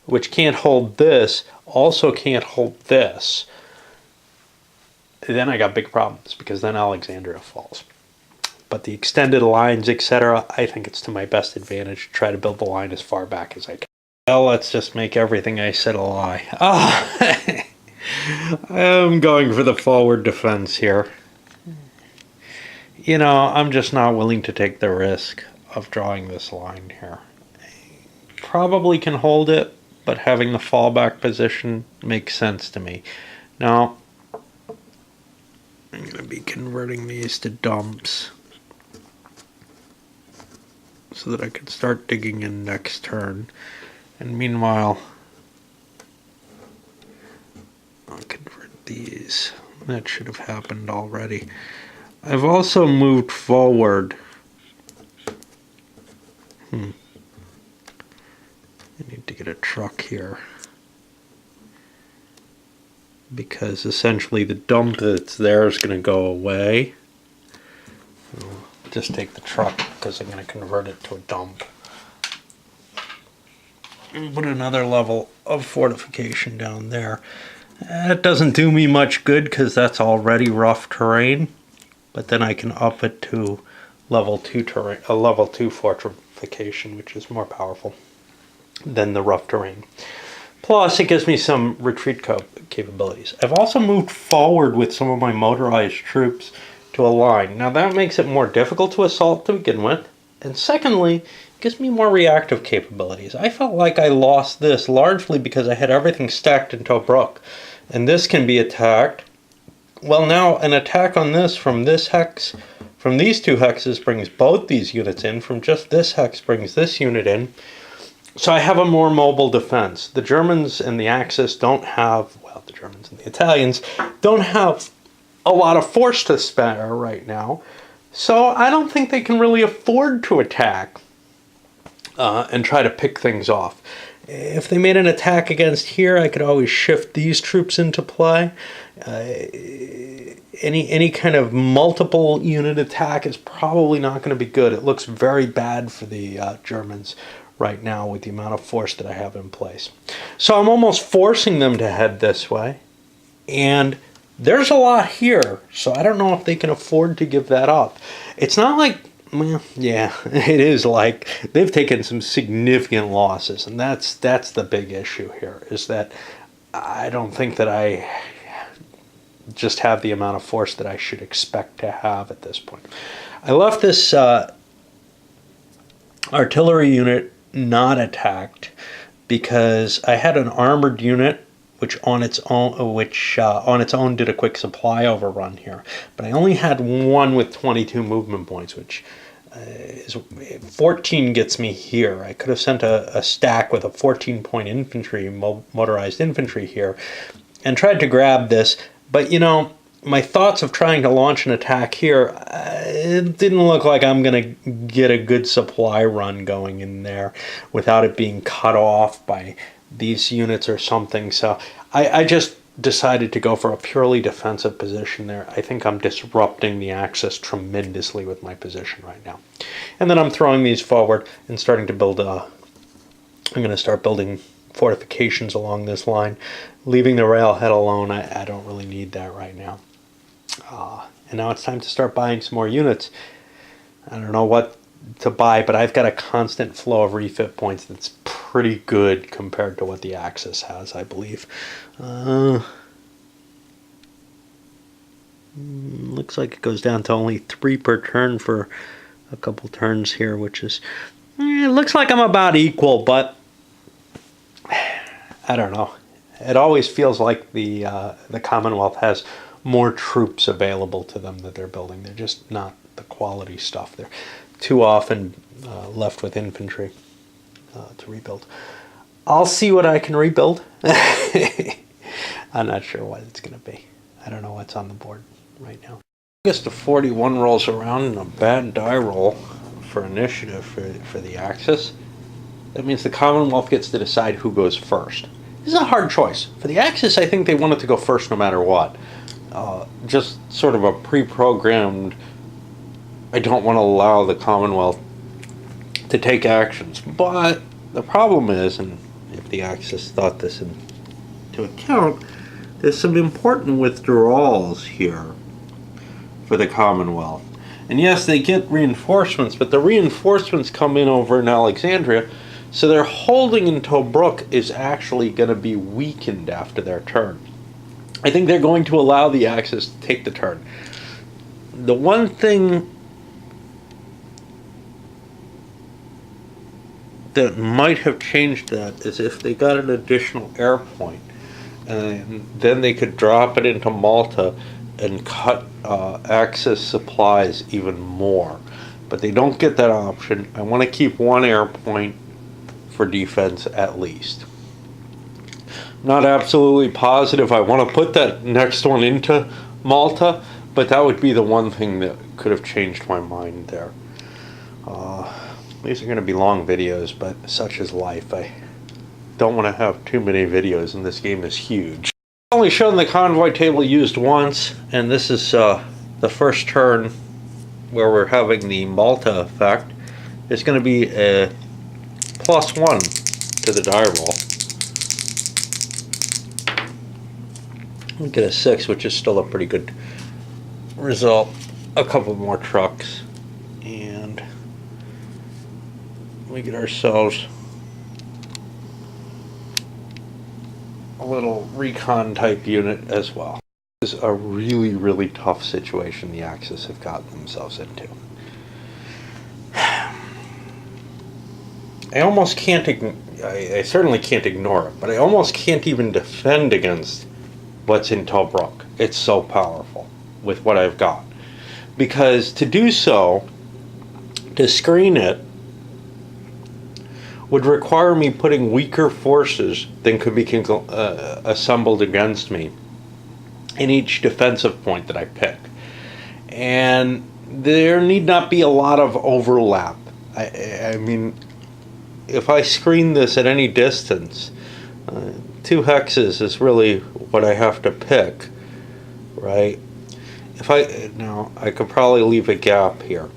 which can't hold this, also can't hold this, then I got big problems because then Alexandria falls. But the extended lines, etc., I think it's to my best advantage to try to build the line as far back as I can. Well, let's just make everything I said a lie. I'm going for the forward defense here. You know, I'm just not willing to take the risk of drawing this line here. Probably can hold it, but having the fallback position makes sense to me. Now, I'm going to be converting these to dumps so that I can start digging in next turn. And meanwhile, I'll convert these. That should have happened already. I've also moved forward. I need to get a truck here, because essentially the dump that's there is going to go away. I'll just take the truck because I'm going to convert it to a dump. And put another level of fortification down there. That doesn't do me much good because that's already rough terrain, but then I can up it to level 2 terrain, a level 2 fortification, which is more powerful than the rough terrain. Plus, it gives me some retreat capabilities. I've also moved forward with some of my motorized troops to a line. Now that makes it more difficult to assault to begin with, and secondly, it gives me more reactive capabilities. I felt like I lost this largely because I had everything stacked in Tobruk, and this can be attacked. Well, now an attack on this from this hex, from these two hexes brings both these units in, from just this hex brings this unit in. So I have a more mobile defense. The Germans and the Axis don't have, well, the Germans and the Italians don't have a lot of force to spare right now. So I don't think they can really afford to attack and try to pick things off. If they made an attack against here, I could always shift these troops into play. Any kind of multiple unit attack is probably not going to be good. It looks very bad for the Germans right now with the amount of force that I have in place. So I'm almost forcing them to head this way. And there's a lot here, so I don't know if they can afford to give that up. It's not like, well, yeah, it is like they've taken some significant losses, and that's the big issue here, is that I don't think that I just have the amount of force that I should expect to have at this point. I left this artillery unit not attacked because I had an armored unit which on its own did a quick supply overrun here, but I only had one with 22 movement points, which is 14 gets me here. I could have sent a stack with a 14-point infantry, motorized infantry here, and tried to grab this, but you know, my thoughts of trying to launch an attack here, it didn't look like I'm going to get a good supply run going in there without it being cut off by these units or something. So I just decided to go for a purely defensive position there. I think I'm disrupting the Axis tremendously with my position right now. And then I'm throwing these forward and starting to build I'm going to start building fortifications along this line, leaving the railhead alone. I don't really need that right now. And now it's time to start buying some more units. I don't know what to buy, but I've got a constant flow of refit points that's pretty good compared to what the Axis has, I believe. Looks like it goes down to only 3 per turn for a couple turns here, which is, it looks like I'm about equal, but I don't know. It always feels like the Commonwealth has more troops available to them that they're building. They're just not the quality stuff. They're too often left with infantry to rebuild. I'll see what I can rebuild. I'm not sure what it's going to be. I don't know what's on the board right now. August of 41 rolls around and a bad die roll for initiative for the Axis. That means the Commonwealth gets to decide who goes first. This is a hard choice. For the Axis, I think they wanted to go first no matter what. Just sort of a pre-programmed, I don't want to allow the Commonwealth to take actions. But the problem is, and if the Axis thought this into account, there's some important withdrawals here for the Commonwealth. And yes, they get reinforcements, but the reinforcements come in over in Alexandria, so their holding in Tobruk is actually going to be weakened after their turn. I think they're going to allow the Axis to take the turn. The one thing that might have changed that is if they got an additional air point, and then they could drop it into Malta and cut Axis supplies even more. But they don't get that option. I want to keep one air point for defense at least. Not absolutely positive I want to put that next one into Malta, but that would be the one thing that could have changed my mind there. These are going to be long videos, but such is life. I don't want to have too many videos, and this game is huge. I've only shown the convoy table used once, and this is the first turn where we're having the Malta effect. It's going to be a +1 to the die roll. We'll get a 6, which is still a pretty good result. A couple more trucks, and we get ourselves a little recon type unit as well. This is a really, really tough situation the Axis have gotten themselves into. I almost can't, I certainly can't ignore it, but I almost can't even defend against what's in Tobruk. It's so powerful with what I've got. Because to do so, to screen it, would require me putting weaker forces than could be assembled against me in each defensive point that I pick. And there need not be a lot of overlap. I mean, if I screen this at any distance, 2 hexes is really what I have to pick, right? Now, I could probably leave a gap here.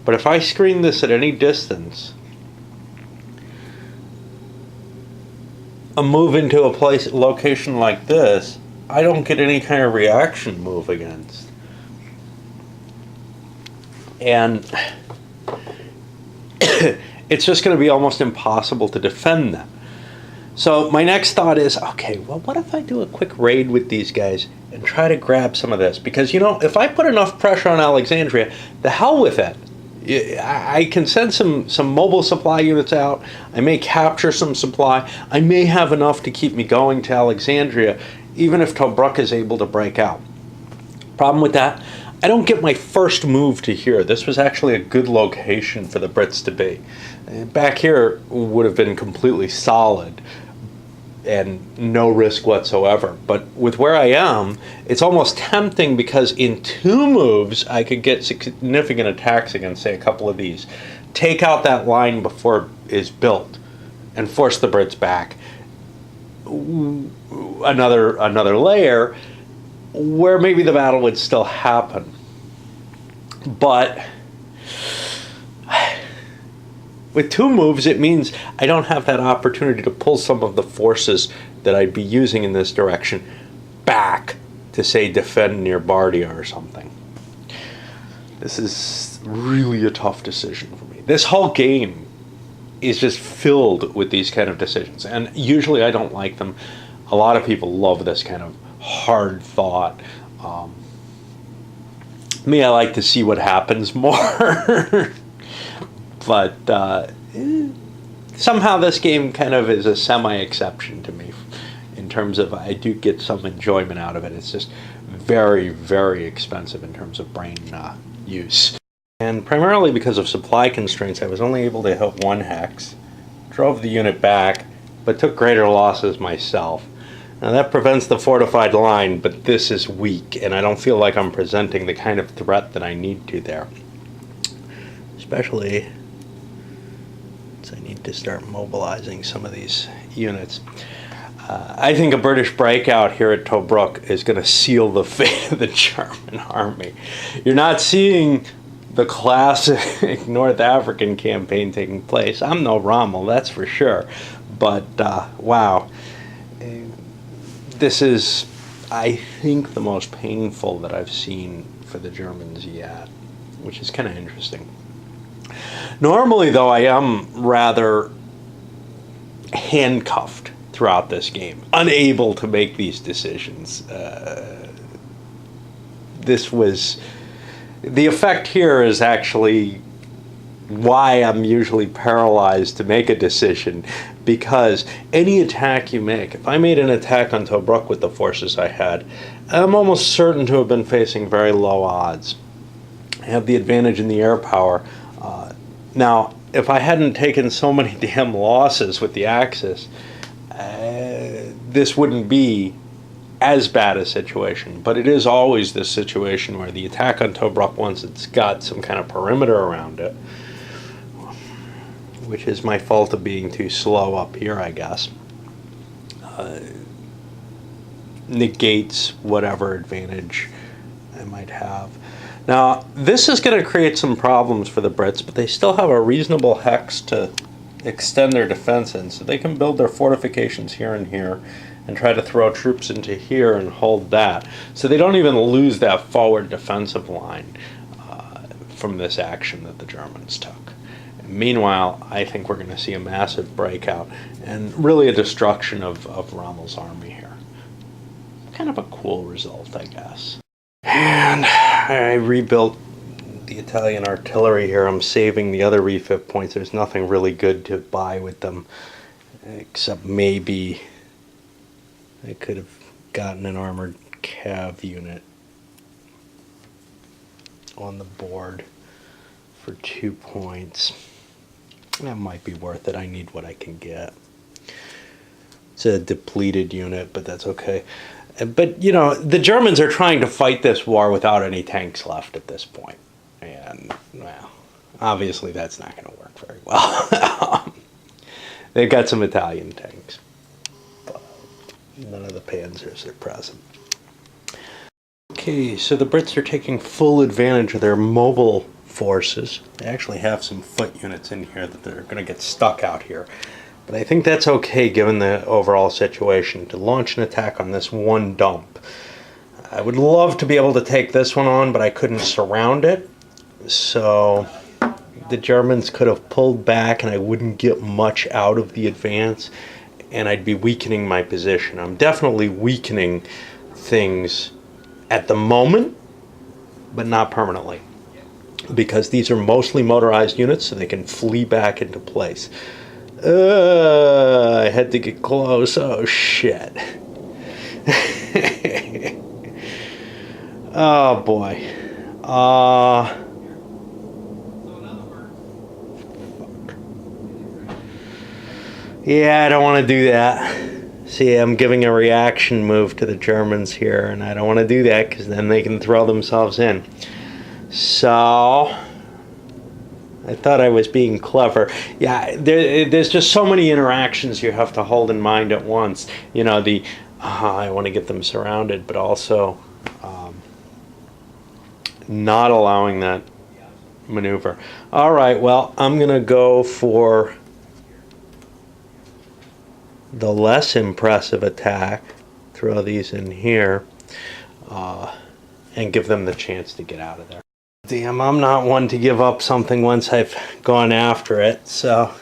But if I screen this at any distance, a move into a location like this, I don't get any kind of reaction move against. And it's just going to be almost impossible to defend them. So my next thought is, okay, well, what if I do a quick raid with these guys and try to grab some of this? Because, you know, if I put enough pressure on Alexandria, the hell with it. I can send some mobile supply units out. I may capture some supply. I may have enough to keep me going to Alexandria, even if Tobruk is able to break out. Problem with that, I don't get my first move to here. This was actually a good location for the Brits to be. Back here would have been completely solid and no risk whatsoever. But with where I am, it's almost tempting because in 2 moves, I could get significant attacks against, say, a couple of these. Take out that line before it is built and force the Brits back. Another layer where maybe the battle would still happen. But with 2 moves, it means I don't have that opportunity to pull some of the forces that I'd be using in this direction back to, say, defend near Bardia or something. This is really a tough decision for me. This whole game is just filled with these kind of decisions, and usually I don't like them. A lot of people love this kind of hard thought. Me, I like to see what happens more. But somehow this game kind of is a semi-exception to me in terms of I do get some enjoyment out of it. It's just very, very expensive in terms of brain use. And primarily because of supply constraints, I was only able to hit 1 hex, drove the unit back, but took greater losses myself. Now that prevents the fortified line, but this is weak, and I don't feel like I'm presenting the kind of threat that I need to there. Especially I need to start mobilizing some of these units. I think a British breakout here at Tobruk is going to seal the fate of the German army. You're not seeing the classic North African campaign taking place. I'm no Rommel, that's for sure. But wow, this is I think, the most painful that I've seen for the Germans yet, which is kind of interesting. Normally, though, I am rather handcuffed throughout this game, unable to make these decisions. This was... The effect here is actually why I'm usually paralyzed to make a decision, because any attack you make, if I made an attack on Tobruk with the forces I had, I'm almost certain to have been facing very low odds. I have the advantage in the air power. Now, if I hadn't taken so many damn losses with the Axis, this wouldn't be as bad a situation. But it is always this situation where the attack on Tobruk, once it's got some kind of perimeter around it, which is my fault of being too slow up here, I guess, negates whatever advantage I might have. Now, this is going to create some problems for the Brits, but they still have a reasonable hex to extend their defense in, so they can build their fortifications here and here and try to throw troops into here and hold that. So they don't even lose that forward defensive line from this action that the Germans took. Meanwhile, I think we're going to see a massive breakout and really a destruction of Rommel's army here. Kind of a cool result, I guess. And I rebuilt the Italian artillery here. I'm saving the other refit points. There's nothing really good to buy with them, except maybe I could have gotten an armored cav unit on the board for 2 points. That might be worth it. I need what I can get. It's a depleted unit, but that's okay. But, you know, the Germans are trying to fight this war without any tanks left at this point. And, well, obviously that's not going to work very well. They've got some Italian tanks, but none of the Panzers are present. Okay, so the Brits are taking full advantage of their mobile forces. They actually have some foot units in here that they're going to get stuck out here. But I think that's okay given the overall situation to launch an attack on this one dump. I would love to be able to take this one on, but I couldn't surround it. So the Germans could have pulled back and I wouldn't get much out of the advance, and I'd be weakening my position. I'm definitely weakening things at the moment, but not permanently, because these are mostly motorized units, so they can flee back into place. I had to get close. Oh, shit. Oh, boy. Yeah, I don't want to do that. See, I'm giving a reaction move to the Germans here, and I don't want to do that because then they can throw themselves in. So I thought I was being clever. Yeah, there's just so many interactions you have to hold in mind at once. You know, I want to get them surrounded, but also not allowing that maneuver. All right, well, I'm going to go for the less impressive attack. Throw these in here and give them the chance to get out of there. Damn, I'm not one to give up something once I've gone after it. So,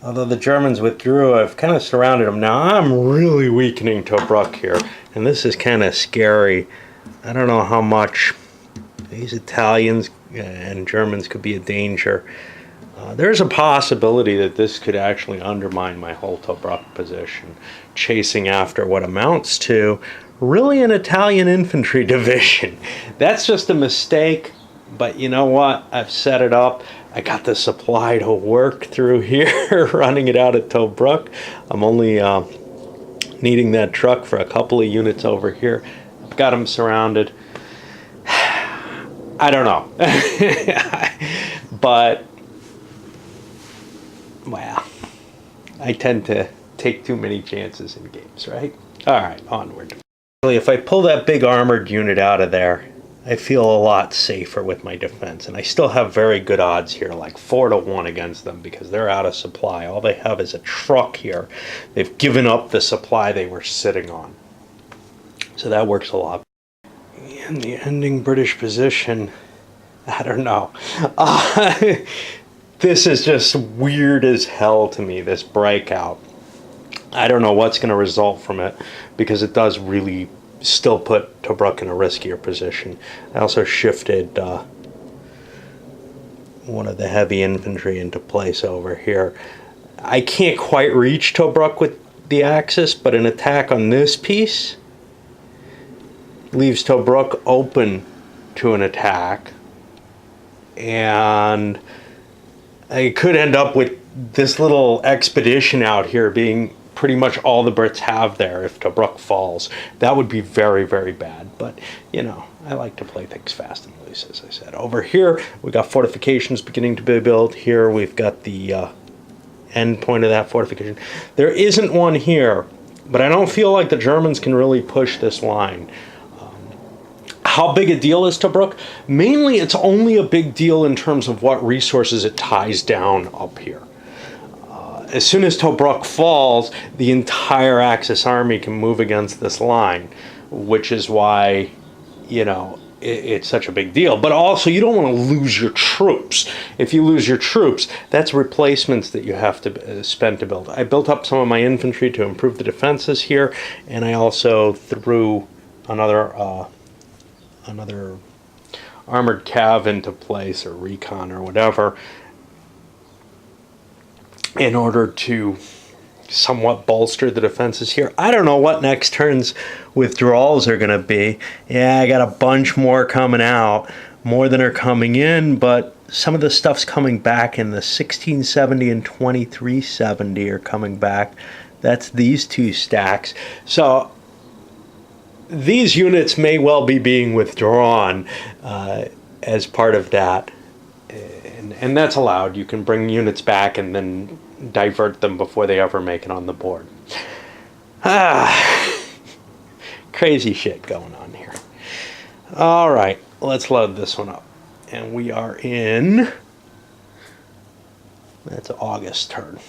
although the Germans withdrew, I've kind of surrounded them. Now, I'm really weakening Tobruk here, and this is kind of scary. I don't know how much these Italians and Germans could be a danger. There's a possibility that this could actually undermine my whole Tobruk position, chasing after what amounts to really an Italian infantry division. That's just a mistake. But you know what? I've set it up. I got the supply to work through here, running it out at Tobruk. I'm only needing that truck for a couple of units over here. I've got them surrounded. I don't know. But, well, I tend to take too many chances in games, right? All right, onward. If I pull that big armored unit out of there, I feel a lot safer with my defense, and I still have very good odds here, like 4-1 against them, because they're out of supply. All they have is a truck here. They've given up the supply they were sitting on. So that works a lot. And the ending British position, I don't know. This is just weird as hell to me, this breakout. I don't know what's going to result from it, because it does really still put Tobruk in a riskier position. I also shifted one of the heavy infantry into place over here. I can't quite reach Tobruk with the Axis, but an attack on this piece leaves Tobruk open to an attack, and I could end up with this little expedition out here being pretty much all the Brits have there if Tobruk falls. That would be very, very bad, but you know, I like to play things fast and loose, as I said. Over here we got fortifications beginning to be built. Here we've got the end point of that fortification. There isn't one here, but I don't feel like the Germans can really push this line. How big a deal is Tobruk? Mainly it's only a big deal in terms of what resources it ties down up here. As soon as Tobruk falls, the entire Axis army can move against this line, which is why, you know, it's such a big deal. But also, you don't want to lose your troops. If you lose your troops, that's replacements that you have to spend to build. I built up some of my infantry to improve the defenses here, and I also threw another armored cav into place, or recon, or whatever, in order to somewhat bolster the defenses here. I don't know what next turn's withdrawals are going to be. Yeah, I got a bunch more coming out, more than are coming in, but some of the stuff's coming back in the 1670 and 2370 are coming back. That's these two stacks. So these units may well be being withdrawn as part of that. And that's allowed. You can bring units back and then divert them before they ever make it on the board. Crazy shit going on here. All right, let's load this one up. And we are in, that's August turn.